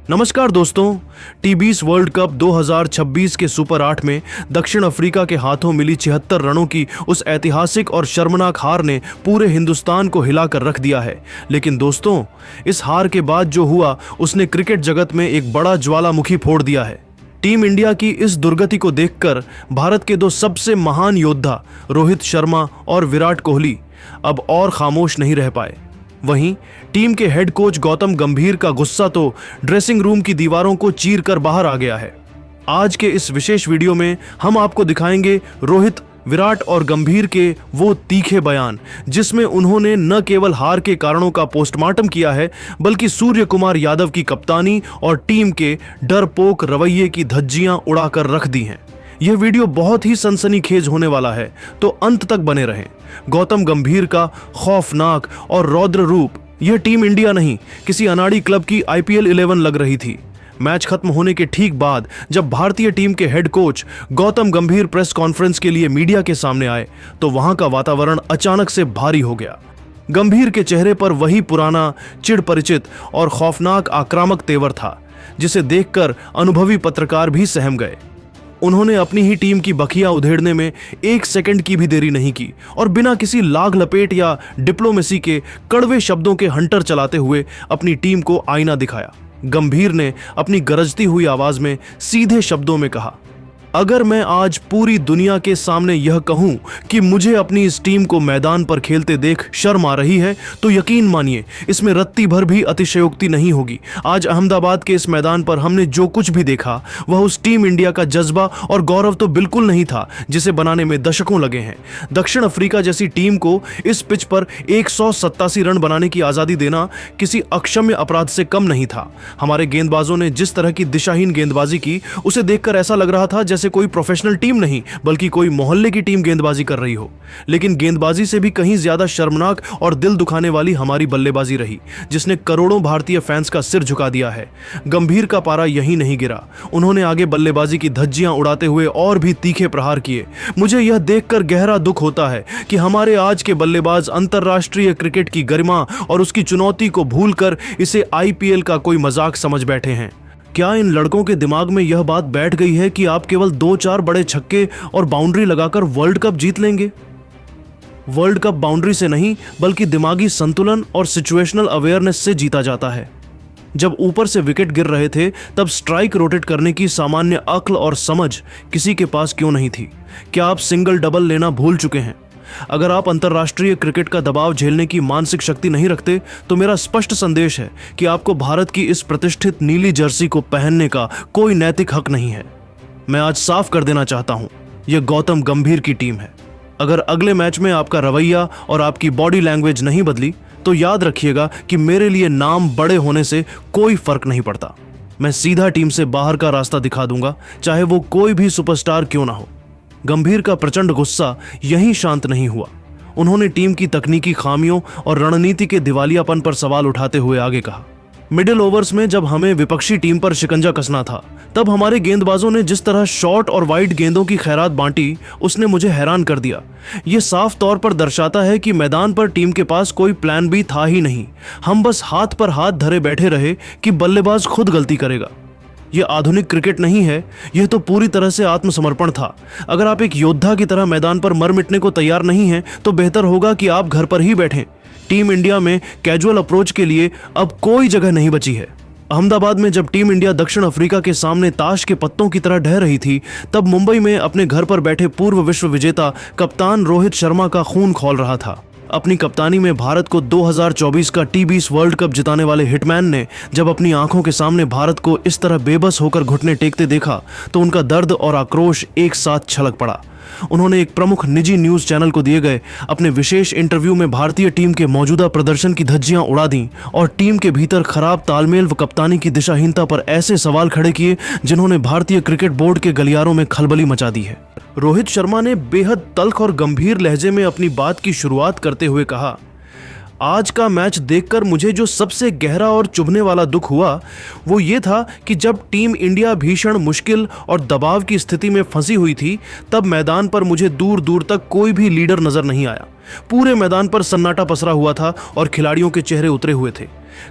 नमस्कार दोस्तों। टी20 world cup 2026 के सुपर 8 में दक्षिण अफ्रीका के हाथों मिली 76 रनों की उस ऐतिहासिक और शर्मनाक हार ने पूरे हिंदुस्तान को हिलाकर रख दिया है। लेकिन दोस्तों, इस हार के बाद जो हुआ उसने क्रिकेट जगत में एक बड़ा ज्वालामुखी फोड़ दिया है। टीम इंडिया की इस दुर्गति को देखकर भारत के दो सबसे महान योद्धा रोहित शर्मा और विराट कोहली अब और खामोश नहीं रह पाए। वहीं टीम के हेड कोच गौतम गंभीर का गुस्सा तो ड्रेसिंग रूम की दीवारों को चीर कर बाहर आ गया है। आज के इस विशेष वीडियो में हम आपको दिखाएंगे रोहित, विराट और गंभीर के वो तीखे बयान जिसमें उन्होंने न केवल हार के कारणों का पोस्टमार्टम किया है बल्कि सूर्य कुमार यादव की कप्तानी और टीम के डरपोक रवैये की धज्जियां उड़ाकर रख दी हैं। यह वीडियो बहुत ही सनसनीखेज होने वाला है, तो अंत तक बने रहें। गौतम गंभीर का खौफनाक और रौद्र रूप यह टीम इंडिया नहीं, किसी अनाड़ी क्लब की IPL 11 लग रही थी। मैच खत्म होने के ठीक बाद जब भारतीय टीम के हेड कोच गौतम गंभीर प्रेस कॉन्फ्रेंस के लिए मीडिया के सामने आए तो वहां का वातावरण अचानक से भारी हो गया। गंभीर के चेहरे पर वही पुराना चिढ़ परिचित और खौफनाक आक्रामक तेवर था जिसे देखकर अनुभवी पत्रकार भी सहम गए। उन्होंने अपनी ही टीम की बखियां उधेड़ने में एक सेकंड की भी देरी नहीं की और बिना किसी लाग लपेट या डिप्लोमेसी के कड़वे शब्दों के हंटर चलाते हुए अपनी टीम को आईना दिखाया। गंभीर ने अपनी गरजती हुई आवाज में सीधे शब्दों में कहा, अगर मैं आज पूरी दुनिया के सामने यह कहूं कि मुझे अपनी इस टीम को मैदान पर खेलते देख शर्म आ रही है तो यकीन मानिए इसमें रत्ती भर भी अतिशयोक्ति नहीं होगी। आज अहमदाबाद के इस मैदान पर हमने जो कुछ भी देखा वह उस टीम इंडिया का जज्बा और गौरव तो बिल्कुल नहीं था जिसे बनाने में दशकों लगे हैं। दक्षिण अफ्रीका जैसी टीम को इस पिच पर 187 रन बनाने की आजादी देना किसी अक्षम्य अपराध से कम नहीं था। हमारे गेंदबाजों ने जिस तरह की दिशाहीन गेंदबाजी की उसे देखकर ऐसा लग रहा था जैसे कोई प्रोफेशनल टीम नहीं बल्कि कोई मोहल्ले की टीम गेंदबाजी कर रही हो। लेकिन गेंदबाजी से भी कहीं ज्यादा शर्मनाक और दिल दुखाने वाली हमारी बल्लेबाजी रही जिसने करोड़ों भारतीय फैंस का सिर झुका दिया है। गंभीर का पारा यहीं नहीं गिरा, उन्होंने आगे बल्लेबाजी की धज्जियां उड़ाते हुए और भी तीखे प्रहार किए। मुझे यह देखकर गहरा दुख होता है कि हमारे आज के बल्लेबाज अंतर्राष्ट्रीय क्रिकेट की गरिमा और उसकी चुनौती को भूलकर इसे IPL का कोई मजाक समझ बैठे हैं। क्या इन लड़कों के दिमाग में यह बात बैठ गई है कि आप केवल 2-4 बड़े छक्के और बाउंड्री लगाकर वर्ल्ड कप जीत लेंगे? वर्ल्ड कप बाउंड्री से नहीं बल्कि दिमागी संतुलन और सिचुएशनल अवेयरनेस से जीता जाता है। जब ऊपर से विकेट गिर रहे थे तब स्ट्राइक रोटेट करने की सामान्य अक्ल और समझ किसी के पास क्यों नहीं थी? क्या आप सिंगल डबल लेना भूल चुके हैं? अगर आप अंतर्राष्ट्रीय क्रिकेट का दबाव झेलने की मानसिक शक्ति नहीं रखते तो मेरा स्पष्ट संदेश है कि आपको भारत की इस प्रतिष्ठित नीली जर्सी को पहनने का कोई नैतिक हक नहीं है। मैं आज साफ कर देना चाहता हूं, यह गौतम गंभीर की टीम है। अगर अगले मैच में आपका रवैया और आपकी बॉडी लैंग्वेज नहीं बदली तो याद रखिएगा कि मेरे लिए नाम बड़े होने से कोई फर्क नहीं पड़ता। मैं सीधा टीम से बाहर का रास्ता दिखा दूंगा, चाहे वो कोई भी सुपरस्टार क्यों ना हो। गंभीर का प्रचंड गुस्सा यहीं शांत नहीं हुआ। उन्होंने टीम की तकनीकी खामियों और रणनीति के दिवालियापन पर सवाल उठाते हुए आगे कहा, मिडिल ओवर्स में जब हमें विपक्षी टीम पर शिकंजा कसना था तब हमारे गेंदबाजों ने जिस तरह शॉर्ट और वाइड गेंदों की खैरात बांटी उसने मुझे हैरान कर दिया। ये साफ तौर पर दर्शाता है कि मैदान पर टीम के पास कोई प्लान बी था ही नहीं। हम बस हाथ पर हाथ धरे बैठे रहे कि बल्लेबाज खुद गलती करेगा। यह आधुनिक क्रिकेट नहीं है, यह तो पूरी तरह से आत्मसमर्पण था। अगर आप एक योद्धा की तरह मैदान पर मर मिटने को तैयार नहीं हैं तो बेहतर होगा कि आप घर पर ही बैठें। टीम इंडिया में कैजुअल अप्रोच के लिए अब कोई जगह नहीं बची है। अहमदाबाद में जब टीम इंडिया दक्षिण अफ्रीका के सामने ताश के पत्तों की तरह ढह रही थी तब मुंबई में अपने घर पर बैठे पूर्व विश्व विजेता कप्तान रोहित शर्मा का खून खौल रहा था। अपनी कप्तानी में भारत को 2024 का T20 वर्ल्ड कप जिताने वाले हिटमैन ने जब अपनी आंखों के सामने भारत को इस तरह बेबस होकर घुटने टेकते देखा तो उनका दर्द और आक्रोश एक साथ छलक पड़ा। उन्होंने एक प्रमुख निजी न्यूज चैनल को दिए गए अपने विशेष इंटरव्यू में भारतीय टीम के मौजूदा प्रदर्शन की धज्जियां उड़ा दी और टीम के भीतर खराब तालमेल व कप्तानी की दिशाहीनता पर ऐसे सवाल खड़े किए जिन्होंने भारतीय क्रिकेट बोर्ड के गलियारों में खलबली मचा दी है। रोहित शर्मा ने बेहद तल्ख और गंभीर लहजे में अपनी बात की शुरुआत करते हुए कहा, आज का मैच देखकर मुझे जो सबसे गहरा और चुभने वाला दुख हुआ वो ये था कि जब टीम इंडिया भीषण मुश्किल और दबाव की स्थिति में फंसी हुई थी, तब मैदान पर मुझे दूर दूर तक कोई भी लीडर नजर नहीं आया। पूरे मैदान पर सन्नाटा पसरा हुआ था और खिलाड़ियों के चेहरे उतरे हुए थे।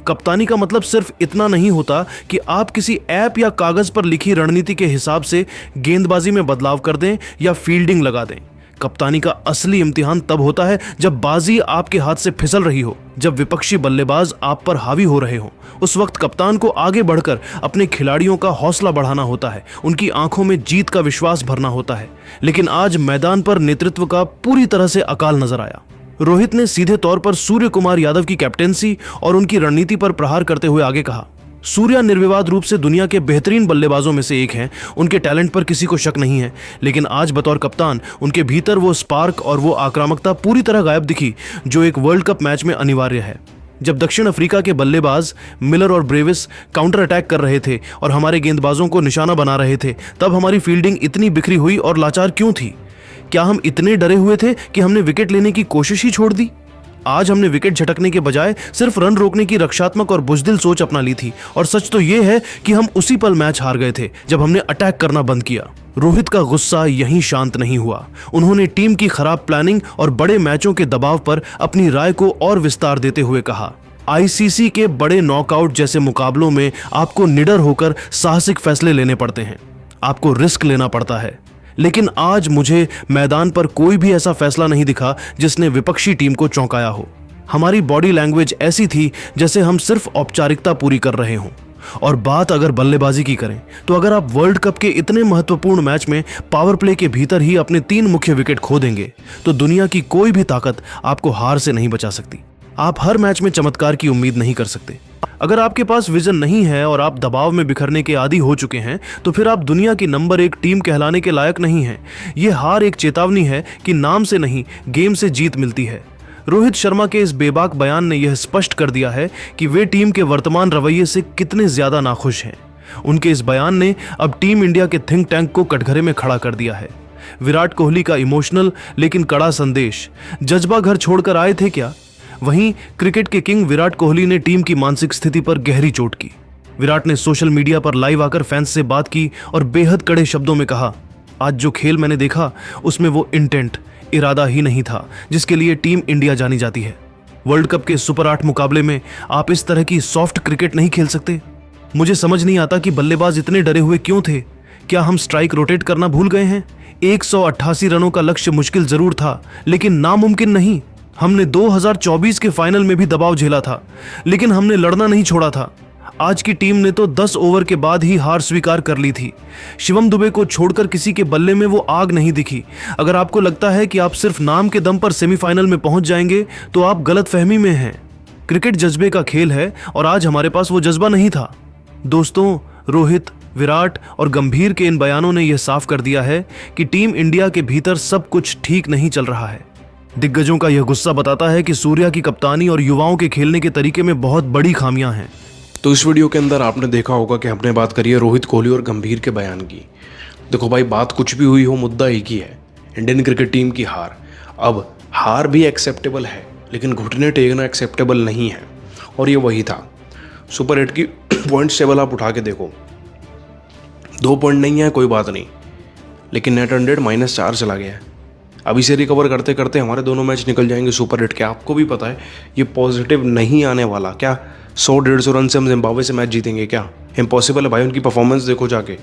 कप्तानी का मतलब सिर्फ इतना नहीं होता कि आप किसी ऐप या कागज पर लिखी रणनीति के हिसाब से गेंदबाजी में बदलाव कर दें या फील्डिंग लगा दें। कप्तानी का असली इम्तिहान तब होता है जब बाजी आपके हाथ से फिसल रही हो, जब विपक्षी बल्लेबाज आप पर हावी हो रहे हो। उस वक्त कप्तान को आगे बढ़कर अपने खिलाड़ियों का हौसला बढ़ाना होता है, उनकी आंखों में जीत का विश्वास भरना होता है। लेकिन आज मैदान पर नेतृत्व का पूरी तरह से अकाल नजर आया। रोहित ने सीधे तौर पर सूर्य कुमार यादव की कैप्टेंसी और उनकी रणनीति पर प्रहार करते हुए आगे कहा, सूर्या निर्विवाद रूप से दुनिया के बेहतरीन बल्लेबाजों में से एक हैं। उनके टैलेंट पर किसी को शक नहीं है, लेकिन आज बतौर कप्तान उनके भीतर वो स्पार्क और वो आक्रामकता पूरी तरह गायब दिखी जो एक वर्ल्ड कप मैच में अनिवार्य है। जब दक्षिण अफ्रीका के बल्लेबाज मिलर और ब्रेविस काउंटर अटैक कर रहे थे और हमारे गेंदबाजों को निशाना बना रहे थे, तब हमारी फील्डिंग इतनी बिखरी हुई और लाचार क्यों थी? क्या हम इतने डरे हुए थे कि हमने विकेट लेने की कोशिश ही छोड़ दी? आज हमने विकेट झटकने के बजाय सिर्फ रन रोकने की रक्षात्मक और बुजदिल सोच अपना ली थी, और सच तो यह है कि हम उसी पल मैच हार गए थे जब हमने अटैक करना बंद किया। रोहित का गुस्सा यहीं शांत नहीं हुआ। उन्होंने टीम की खराब प्लानिंग और बड़े मैचों के दबाव पर अपनी राय को और विस्तार देते हुए कहा, आईसीसी के बड़े नॉकआउट जैसे मुकाबलों में आपको निडर होकर साहसिक फैसले लेने पड़ते हैं, आपको रिस्क लेना पड़ता है। लेकिन आज मुझे मैदान पर कोई भी ऐसा फैसला नहीं दिखा जिसने विपक्षी टीम को चौंकाया हो। हमारी बॉडी लैंग्वेज ऐसी थी जैसे हम सिर्फ औपचारिकता पूरी कर रहे हों। और बात अगर बल्लेबाजी की करें तो अगर आप वर्ल्ड कप के इतने महत्वपूर्ण मैच में पावर प्ले के भीतर ही अपने 3 मुख्य विकेट खो देंगे तो दुनिया की कोई भी ताकत आपको हार से नहीं बचा सकती। आप हर मैच में चमत्कार की उम्मीद नहीं कर सकते। अगर आपके पास विजन नहीं है और आप दबाव में बिखरने के आदी हो चुके हैं तो फिर आप दुनिया की नंबर 1 टीम कहलाने के लायक नहीं हैं। यह हार एक चेतावनी है कि नाम से नहीं, गेम से जीत मिलती है। रोहित शर्मा के इस बेबाक बयान ने यह स्पष्ट कर दिया है कि वे टीम के वर्तमान रवैये से कितने ज्यादा नाखुश हैं। उनके इस बयान ने अब टीम इंडिया के थिंक टैंक को कटघरे में खड़ा कर दिया है। विराट कोहली का इमोशनल लेकिन कड़ा संदेश, जज्बा घर छोड़कर आए थे क्या? वहीं क्रिकेट के किंग विराट कोहली ने टीम की मानसिक स्थिति पर गहरी चोट की। विराट ने सोशल मीडिया पर लाइव आकर फैंस से बात की और बेहद कड़े शब्दों में कहा, आज जो खेल मैंने देखा उसमें वो इंटेंट, इरादा ही नहीं था जिसके लिए टीम इंडिया जानी जाती है। वर्ल्ड कप के सुपर 8 मुकाबले में आप इस तरह की सॉफ्ट क्रिकेट नहीं खेल सकते। मुझे समझ नहीं आता कि बल्लेबाज इतने डरे हुए क्यों थे। क्या हम स्ट्राइक रोटेट करना भूल गए हैं? 188 रनों का लक्ष्य मुश्किल जरूर था लेकिन नामुमकिन नहीं। हमने 2024 के फाइनल में भी दबाव झेला था लेकिन हमने लड़ना नहीं छोड़ा था। आज की टीम ने तो 10 ओवर के बाद ही हार स्वीकार कर ली थी। शिवम दुबे को छोड़कर किसी के बल्ले में वो आग नहीं दिखी। अगर आपको लगता है कि आप सिर्फ नाम के दम पर सेमीफाइनल में पहुंच जाएंगे तो आप गलतफहमी में हैं। क्रिकेट जज्बे का खेल है और आज हमारे पास वो जज्बा नहीं था। दोस्तों, रोहित, विराट और गंभीर के इन बयानों ने यह साफ कर दिया है कि टीम इंडिया के भीतर सब कुछ ठीक नहीं चल रहा है। दिग्गजों का यह गुस्सा बताता है कि सूर्या की कप्तानी और युवाओं के खेलने के तरीके में बहुत बड़ी खामियां हैं। तो इस वीडियो के अंदर आपने देखा होगा कि हमने बात करी है रोहित कोहली और गंभीर के बयान की। देखो भाई, बात कुछ भी हुई हो, मुद्दा एक ही है, इंडियन क्रिकेट टीम की हार। अब हार भी एक्सेप्टेबल है लेकिन घुटने टेकना एक्सेप्टेबल नहीं है, और ये वही था। सुपर 8 की पॉइंट्स टेबल आप उठा के देखो, 2 पॉइंट नहीं है कोई बात नहीं, लेकिन नेट रन रेट -4 चला गया है। अभी से रिकवर करते करते हमारे दोनों मैच निकल जाएंगे सुपर 8 के। आपको भी पता है ये पॉजिटिव नहीं आने वाला। क्या 100-150 रन से हम जिम्बाब्वे से मैच जीतेंगे? क्या इम्पॉसिबल है भाई। उनकी परफॉर्मेंस देखो जाके,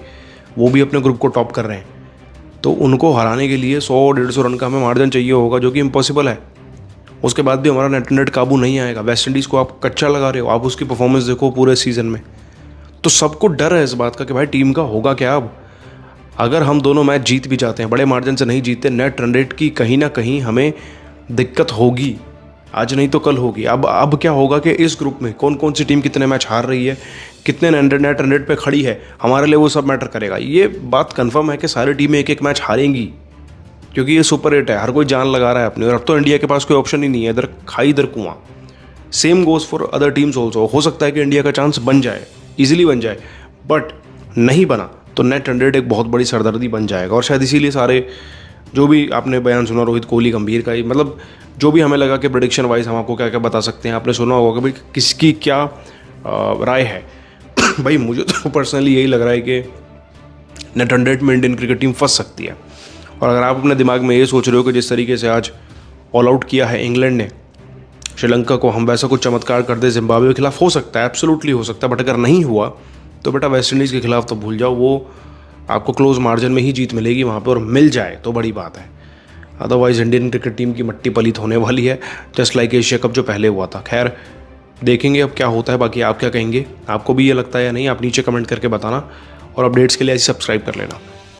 वो भी अपने ग्रुप को टॉप कर रहे हैं। तो उनको हराने के लिए 100-150 रन का हमें मार्जिन चाहिए होगा, जो कि इम्पॉसिबल है। उसके बाद भी हमारा नेट रन रेट काबू नहीं आएगा। वेस्ट इंडीज़ को आप कच्चा लगा रहे हो, आप उसकी परफॉर्मेंस देखो पूरे सीजन में। तो सबको डर है इस बात का कि भाई टीम का होगा क्या। अब अगर हम दोनों मैच जीत भी जाते हैं, बड़े मार्जिन से नहीं जीतते, नेट रन रेट की कहीं ना कहीं हमें दिक्कत होगी। आज नहीं तो कल होगी। अब क्या होगा कि इस ग्रुप में कौन कौन सी टीम कितने मैच हार रही है, कितने नेट रन रेट पे खड़ी है, हमारे लिए वो सब मैटर करेगा। ये बात कंफर्म है कि सारी टीमें एक एक मैच हारेंगी, क्योंकि ये सुपर 8 है, हर कोई जान लगा रहा है अपनी। और अब तो इंडिया के पास कोई ऑप्शन ही नहीं है, इधर खाई इधर कुआं। Same goes for other teams also. हो सकता है कि इंडिया का चांस बन जाए, ईजिली बन जाए, बट नहीं बना तो नेट रन रेट एक बहुत बड़ी सरदर्दी बन जाएगा। और शायद इसीलिए सारे जो भी आपने बयान सुना रोहित कोहली गंभीर का, मतलब जो भी हमें लगा कि प्रेडिक्शन वाइज हम आपको क्या क्या बता सकते हैं, आपने सुना होगा कि भाई किसकी क्या राय है। भाई मुझे तो पर्सनली यही लग रहा है कि नेट 100 में इंडियन क्रिकेट टीम फंस सकती है। और अगर आप अपने दिमाग में ये सोच रहे हो कि जिस तरीके से आज ऑल आउट किया है इंग्लैंड ने श्रीलंका को, हम वैसा कुछ चमत्कार कर दे जिम्बाब्वे के खिलाफ, हो सकता है, एब्सोल्युटली हो सकता है। बट अगर नहीं हुआ तो बेटा वेस्ट इंडीज़ के खिलाफ तो भूल जाओ, वो आपको क्लोज मार्जिन में ही जीत मिलेगी वहाँ पे, और मिल जाए तो बड़ी बात है। अदरवाइज इंडियन क्रिकेट टीम की मट्टी पलीत होने वाली है, जस्ट लाइक एशिया कप जो पहले हुआ था। खैर देखेंगे अब क्या होता है। बाकी आप क्या कहेंगे, आपको भी ये लगता है या नहीं, आप नीचे कमेंट करके बताना, और अपडेट्स के लिए ऐसे सब्सक्राइब कर लेना।